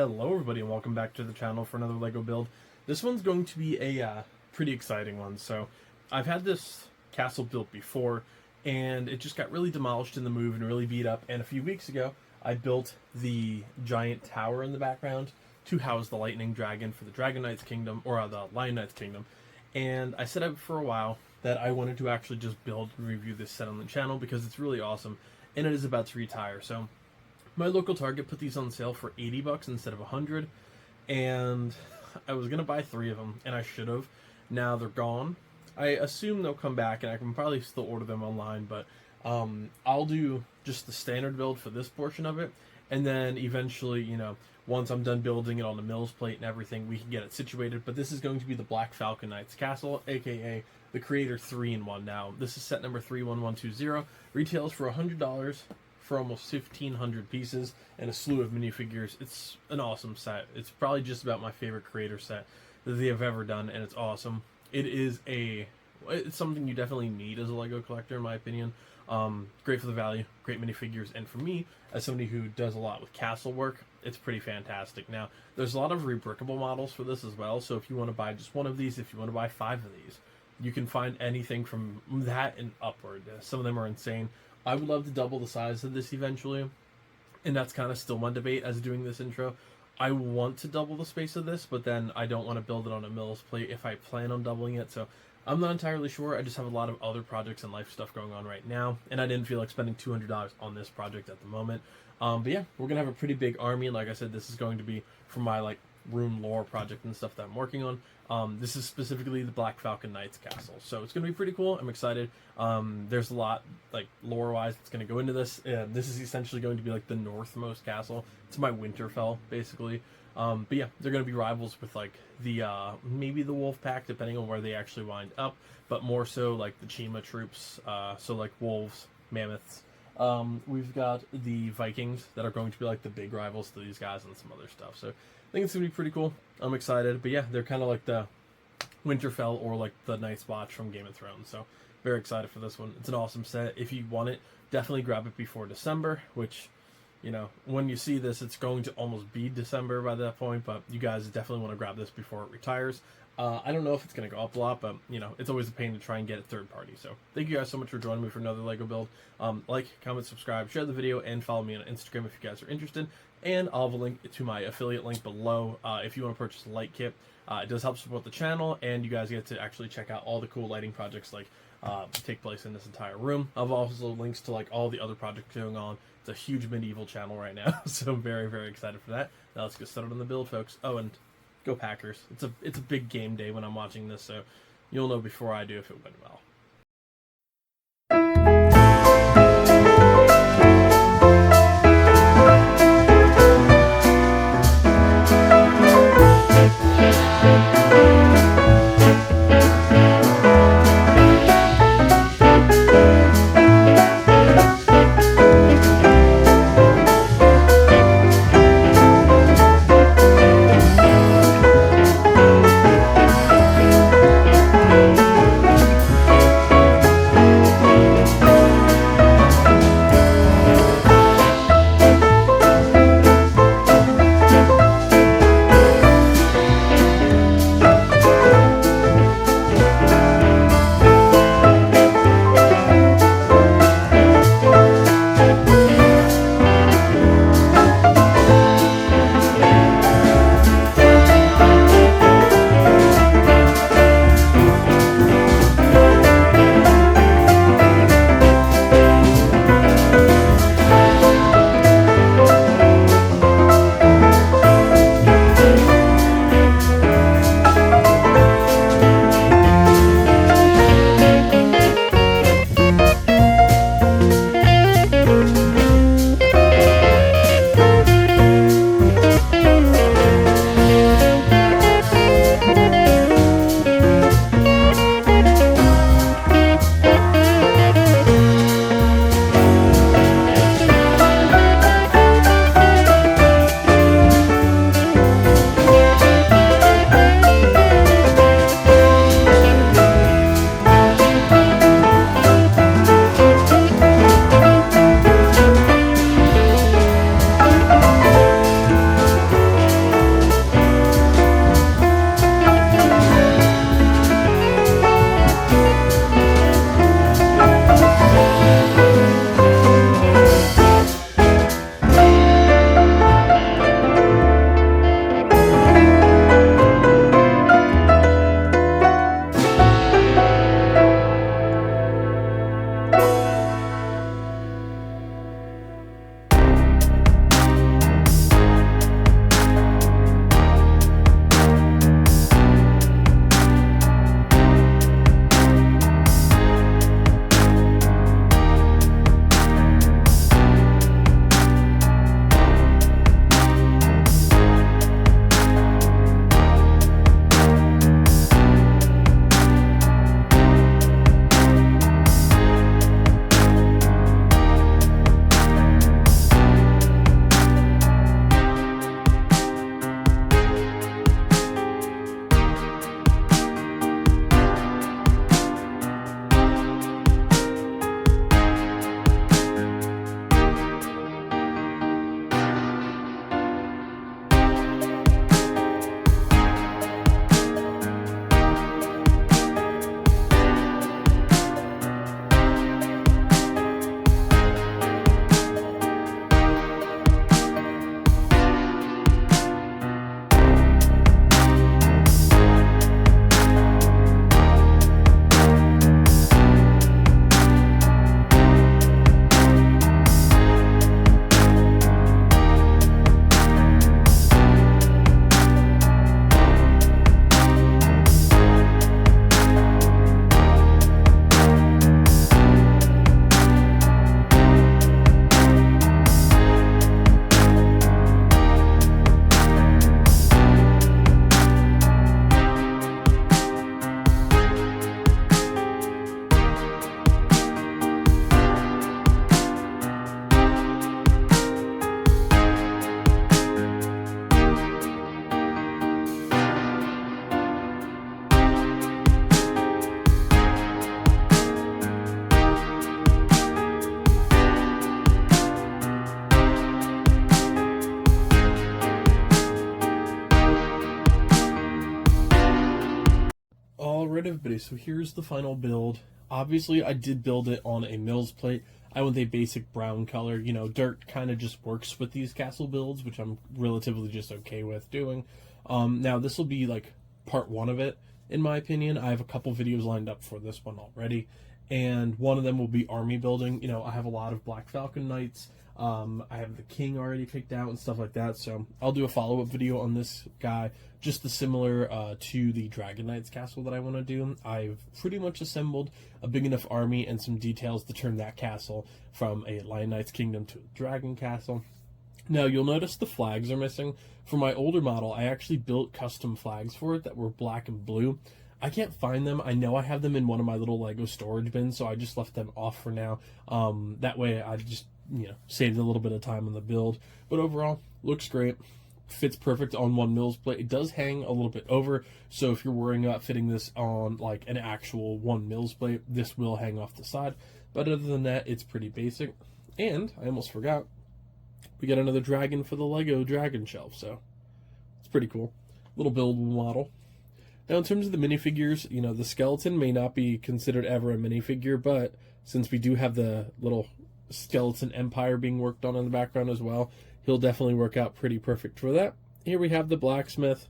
Hello everybody and welcome back to the channel for another LEGO build. This one's going to be a pretty exciting one. So I've had this castle built before and it just got really demolished in the move and really beat up, and a few weeks ago I built the giant tower in the background to house the lightning dragon for the Dragon Knight's kingdom, or the Lion Knight's kingdom. And I said for a while that I wanted to actually just build and review this set on the channel because it's really awesome and it is about to retire. So my local Target put these on sale for 80 bucks instead of 100, and I was gonna buy 3 of them, and I should have. Now they're gone. I assume they'll come back, and I can probably still order them online, but I'll do just the standard build for this portion of it, and then eventually, once I'm done building it on the Mills plate and everything, we can get it situated. But this is going to be the Black Falcon Knight's Castle, aka the Creator 3-in-1. Now, this is set number 31120, retails for $100, for almost 1,500 pieces and a slew of minifigures. It's an awesome set. It's probably just about my favorite creator set that they have ever done, and it's awesome. It's something you definitely need as a LEGO collector, in my opinion. Great for the value, great minifigures, and for me, as somebody who does a lot with castle work, it's pretty fantastic. Now, there's a lot of rebrickable models for this as well, so if you want to buy just one of these, if you want to buy 5 of these, you can find anything from that and upward. Some of them are insane. I would love to double the size of this eventually, and that's kind of still my debate as doing this intro. I want to double the space of this, but then I don't want to build it on a Mills plate if I plan on doubling it, so I'm not entirely sure. I just have a lot of other projects and life stuff going on right now, and I didn't feel like spending $200 on this project at the moment. But yeah, we're going to have a pretty big army, and like I said, this is going to be for my room lore project and stuff that I'm working on. This is specifically the Black Falcon Knight's castle, so it's going to be pretty cool. I'm excited. There's a lot, lore-wise, that's going to go into this. This is essentially going to be the northmost castle. It's my Winterfell, basically. But yeah, they're going to be rivals with the maybe the Wolf Pack, depending on where they actually wind up, but more so the Chima troops, so wolves, mammoths. We've got the Vikings that are going to be the big rivals to these guys, and some other stuff. So I think it's going to be pretty cool. I'm excited. But yeah, they're kind of like the Winterfell or the Night's Watch from Game of Thrones. So very excited for this one. It's an awesome set. If you want it, definitely grab it before December, which, when you see this, it's going to almost be December by that point, but you guys definitely want to grab this before it retires. I don't know if it's going to go up a lot, but, it's always a pain to try and get it third party. So thank you guys so much for joining me for another LEGO build. Like, comment, subscribe, share the video, and follow me on Instagram if you guys are interested. And I'll have a link to my affiliate link below if you want to purchase a light kit. It does help support the channel, and you guys get to actually check out all the cool lighting projects take place in this entire room. I've also links to all the other projects going on. It's a huge medieval channel right now, so I'm very, very excited for that. Now let's get started on the build, folks. Oh, and go Packers. It's a big game day when I'm watching this, so you'll know before I do if it went well. Alright everybody, so here's the final build. Obviously I did build it on a Mills plate. I went a basic brown color. You know, dirt kind of just works with these castle builds, which I'm relatively just okay with doing. Now this will be like part one of it, in my opinion. I have a couple videos lined up for this one already, and one of them will be army building. You know, I have a lot of Black Falcon Knights. I have the king already picked out and stuff like that, so I'll do a follow-up video on this guy, just the similar to the Dragon Knights castle that I want to do. I've pretty much assembled a big enough army and some details to turn that castle from a Lion Knight's Kingdom to a Dragon Castle. Now, you'll notice the flags are missing. For my older model, I actually built custom flags for it that were black and blue. I can't find them. I know I have them in one of my little Lego storage bins, so I just left them off for now. That way I just, you know, saved a little bit of time on the build. But overall, looks great. Fits perfect on one Mills plate. It does hang a little bit over, so if you're worrying about fitting this on like an actual one Mills plate, this will hang off the side. But other than that, it's pretty basic. And I almost forgot, we got another dragon for the Lego dragon shelf, so it's pretty cool. Little buildable model. Now, in terms of the minifigures, you know, the skeleton may not be considered ever a minifigure, but since we do have the little skeleton empire being worked on in the background as well, he'll definitely work out pretty perfect for that. Here we have the blacksmith.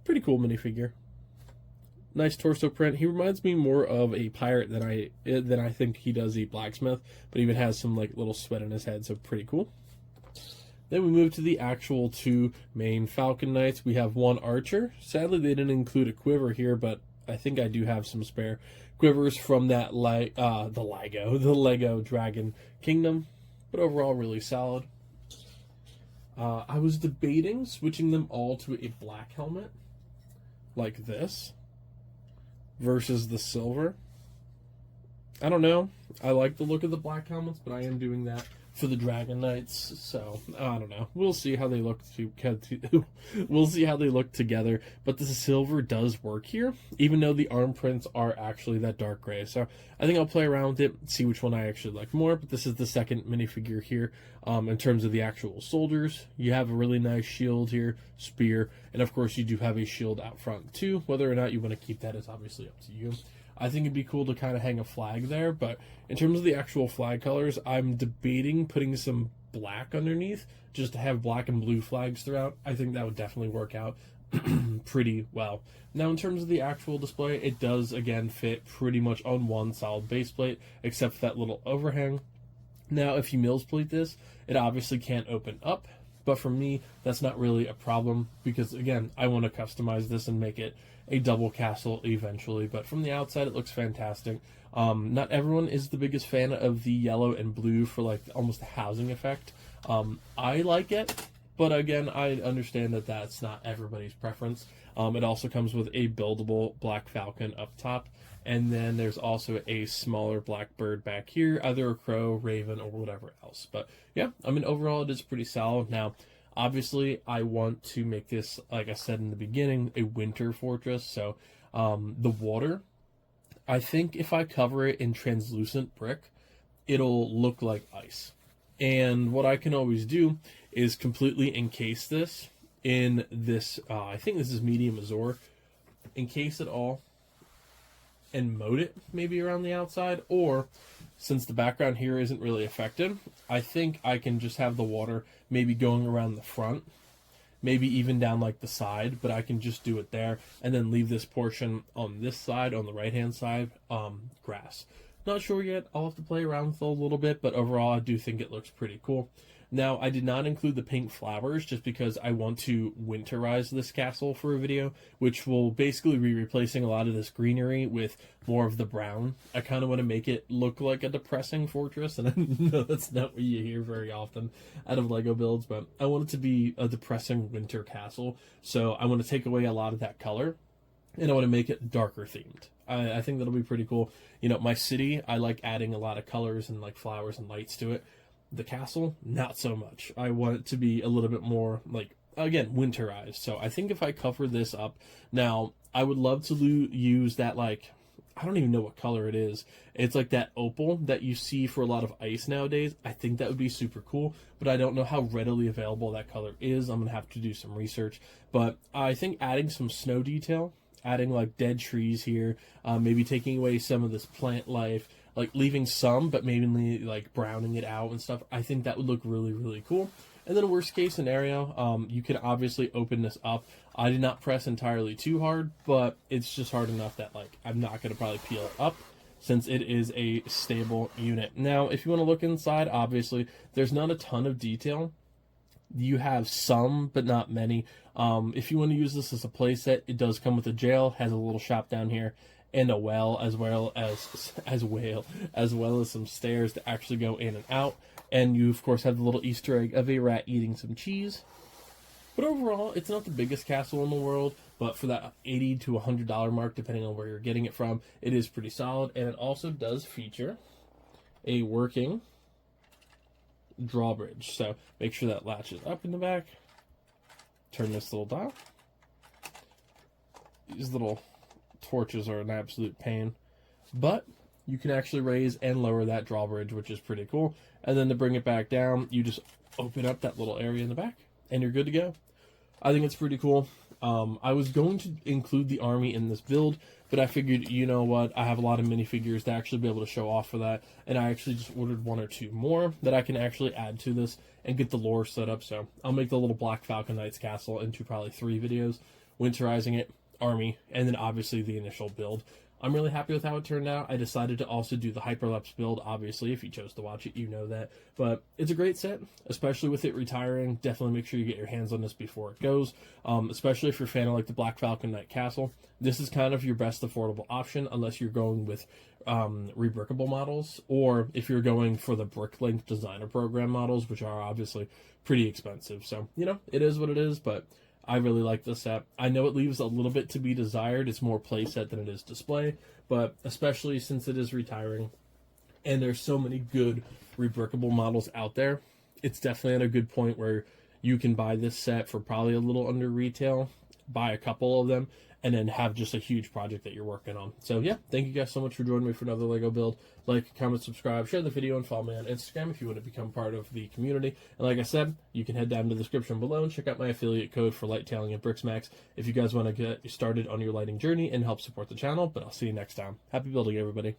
Pretty cool minifigure. Nice torso print. He reminds me more of a pirate than I think he does a blacksmith, but he even has some like little sweat on his head, so pretty cool. Then we move to the actual two main Falcon Knights. We have one archer. Sadly, they didn't include a quiver here, but I think I do have some spare quivers from that the Lego Dragon Kingdom. But overall, really solid. I was debating switching them all to a black helmet, like this, versus the silver. I don't know. I like the look of the black helmets, but I am doing that for the Dragon Knights, so I don't know. We'll see how they look. We'll see how they look together. But the silver does work here, even though the arm prints are actually that dark gray. So I think I'll play around with it, see which one I actually like more. But this is the second minifigure here. In terms of the actual soldiers, you have a really nice shield here, spear, and of course you do have a shield out front too. Whether or not you want to keep that is obviously up to you. I think it'd be cool to kind of hang a flag there, but in terms of the actual flag colors, I'm debating putting some black underneath, just to have black and blue flags throughout. I think that would definitely work out pretty well. Now, in terms of the actual display, it does, again, fit pretty much on one solid base plate, except for that little overhang. Now, if you Mills plate this, it obviously can't open up, but for me, that's not really a problem, because, again, I want to customize this and make it a double castle eventually, but from the outside it looks fantastic. Not everyone is the biggest fan of the yellow and blue for like almost a housing effect. I like it, but again, I understand that that's not everybody's preference. It also comes with a buildable Black Falcon up top, and then there's also a smaller black bird back here, either a crow, raven, or whatever else. But yeah, I mean, overall it is pretty solid. Now, obviously, I want to make this, like I said in the beginning, a winter fortress. So the water, I think if I cover it in translucent brick, it'll look like ice. And what I can always do is completely encase this in this, I think this is medium azure, encase it all and moat it maybe around the outside, or since the background here isn't really affected, I think I can just have the water maybe going around the front, maybe even down like the side, but I can just do it there and then leave this portion on this side, on the right hand side, grass. Not sure yet. I'll have to play around with it a little bit, but overall I do think it looks pretty cool. Now, I did not include the pink flowers just because I want to winterize this castle for a video, which will basically be replacing a lot of this greenery with more of the brown. I kind of want to make it look like a depressing fortress, and I know that's not what you hear very often out of Lego builds, but I want it to be a depressing winter castle, so I want to take away a lot of that color, and I want to make it darker themed. I think that'll be pretty cool. You know, my city, I like adding a lot of colors and like flowers and lights to it. The castle, not so much. I want it to be a little bit more, like, again, winterized. So I think if I cover this up, now, I would love to use that, like, I don't even know what color it is. It's like that opal that you see for a lot of ice nowadays. I think that would be super cool, but I don't know how readily available that color is. I'm going to have to do some research. But I think adding some snow detail adding like dead trees here, maybe taking away some of this plant life, like leaving some, but maybe like browning it out and stuff. I think that would look really, really cool. And then worst case scenario, you can obviously open this up. I did not press entirely too hard, but it's just hard enough that like I'm not going to probably peel it up since it is a stable unit. Now, if you want to look inside, obviously there's not a ton of detail. You have some, but not many. If you want to use this as a playset, it does come with a jail, has a little shop down here, and a well, as well as some stairs to actually go in and out. And you, of course, have the little Easter egg of a rat eating some cheese. But overall, it's not the biggest castle in the world, but for that $80 to $100 mark, depending on where you're getting it from, it is pretty solid. And it also does feature a working drawbridge. So make sure that latches up in the back. Turn this little dial. These little torches are an absolute pain, but you can actually raise and lower that drawbridge, which is pretty cool. And then to bring it back down, you just open up that little area in the back and you're good to go. I think it's pretty cool. I was going to include the army in this build, but I figured, you know what, I have a lot of minifigures to actually be able to show off for that, and I actually just ordered 1 or 2 more that I can actually add to this and get the lore set up. So I'll make the little Black Falcon Knight's castle into probably 3 videos, winterizing it, army, and then obviously the initial build. I'm really happy with how it turned out. I decided to also do the Hyperlapse build, obviously. If you chose to watch it, you know that. But it's a great set, especially with it retiring. Definitely make sure you get your hands on this before it goes, especially if you're a fan of like the Black Falcon Knight Castle. This is kind of your best affordable option, unless you're going with rebrickable models, or if you're going for the Bricklink Designer Program models, which are obviously pretty expensive. So, you know, it is what it is, but I really like this set. I know it leaves a little bit to be desired. It's more playset than it is display, but especially since it is retiring and there's so many good rebrickable models out there, it's definitely at a good point where you can buy this set for probably a little under retail, buy a couple of them, and then have just a huge project that you're working on. So yeah, thank you guys so much for joining me for another LEGO build. Like, comment, subscribe, share the video, and follow me on Instagram if you want to become part of the community. And like I said, you can head down to the description below and check out my affiliate code for light tailing at BricsMax if you guys want to get started on your lighting journey and help support the channel. But I'll see you next time. Happy building, everybody.